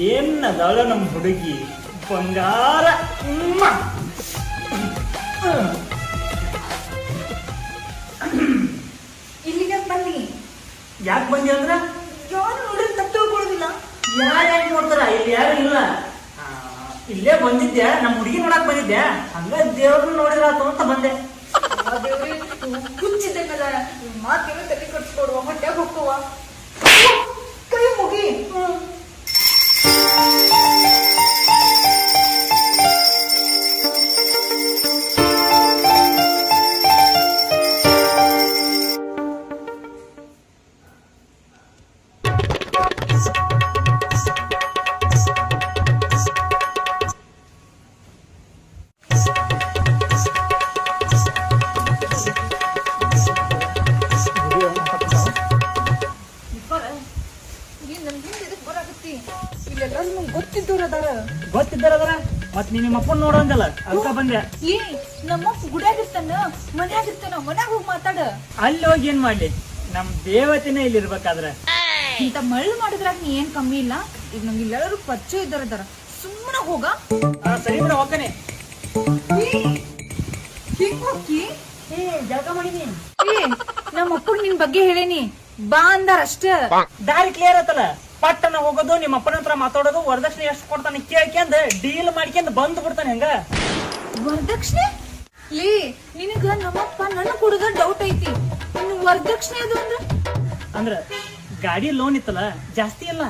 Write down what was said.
ಏನದಾಳ ನಮ್ಮ ಹುಡುಗಿ ಬಂಗಾರ. ಇಲ್ಲಿಗೆ ಬನ್ನಿ. ಯಾಕೆ ಬಂದಿ ಅಂದ್ರ ಯಾರು ನೋಡಿದ್ರೆ ತಪ್ಪು ತಿಳ್ಕೊಳ್ಳೋದಿಲ್ಲ. ಯಾರು ಯಾಕೆ ನೋಡ್ತಾರ? ಇಲ್ಲಿ ಯಾರು ಇಲ್ಲ. ಇಲ್ಲೇ ಬಂದಿದ್ದೆ, ನಮ್ಮ ಹುಡುಗಿ ನೋಡಕ್ ಬಂದಿದ್ದೆ. ಹಂಗ ದೇವ್ರನ್ನ ನೋಡಿದ್ರ ಅಂತ ಬಂದೆ. ದೇವ್ರಿ ಹುಚ್ಚಿದ್ದೆ ಮೇಲೆ ಮಾತೇನು ತಲೆ ಕಟ್ಸ್ಕೊಡುವ ಹೊಟ್ಟೆಗೆ ಹೋಗ್ತವ. ಕೈ ಮುಗಿ. ಗೊತ್ತಿದ್ದಾರ ಮತ್ ನಿಮ್ಮ ಅಪ್ಪನ್ ನೋಡಂದಲ್ಲ ಅದಕ್ಕ ಬಂದೆ. ಏ ನಮ್ಮಪ್ಪ ಗುಡಿಯಾಗಿರ್ತಾನ, ಮನ್ಯಾಗಿರ್ತಾನ, ಮನ್ಯಾಗ ಹೋಗಿ ಮಾತಾಡ. ಅಲ್ಲಿ ಹೋಗಿ ಏನ್ ಮಾಡ್ಲಿ? ನಮ್ ದೇವತೆನೇ ಇಲ್ಲಿ ಇರ್ಬೇಕಾದ್ರ ಇಂತ ಮಳ್ಳು ಮಾಡಿದ್ರಾಗ ನೀ ಏನ್ ಕಮ್ಮಿ ಇಲ್ಲ. ಈಗ ನಮ್ಗೆ ಎಲ್ಲರೂ ಪರಿಚಯ ಇದ್ದಾರ, ಸುಮ್ಮನೆ ಹೋಗ. ಸರಿ ಬಿಡ ಹೋಗ್ತಾನೆ. ಹಿಂಗ್ ಹೋಗಿ ಜಳಕ ಮಾಡಿನಿ. ಏ ನಮ್ಮ ಅಪ್ಪಗ್ ನಿನ್ ಬಗ್ಗೆ ಹೇಳೇನಿ, ಬಾ ಅಂದಾರ ಅಷ್ಟ. ದಾರಿ ಕ್ಲಿಯರ್ ಆತಲ್ಲ. ಪಟ್ಟನ ಹೋಗೋದು, ನಿಮ್ಮ ಅಪ್ಪನ ಹತ್ರ ಮಾತಾಡೋದು, ವರದಕ್ಷಿಣೆ ಎಷ್ಟು ಕೊಡ್ತಾನೆ ಕೇಳ್ಕೊಂಡ್ ಡೀಲ್ ಮಾಡ್ಕೊಂಡ್ ಬಂದ್ ಬಿಡ್ತಾನೆ. ಹೆಂಗ ವರದಕ್ಷಿಣೆ? ಲೇ ನಿನಗ ನಮ್ಮಪ್ಪ ನನ್ನ ಕೊಡೋದ ಡೌಟ್ ಐತಿ. ಇನ್ನು ವರದಕ್ಷಿಣೆ ಅದು ಅಂದ್ರ ಗಾಡಿ ಲೋನ್ ಇತ್ತಲ್ಲ, ಜಾಸ್ತಿ ಇಲ್ಲ.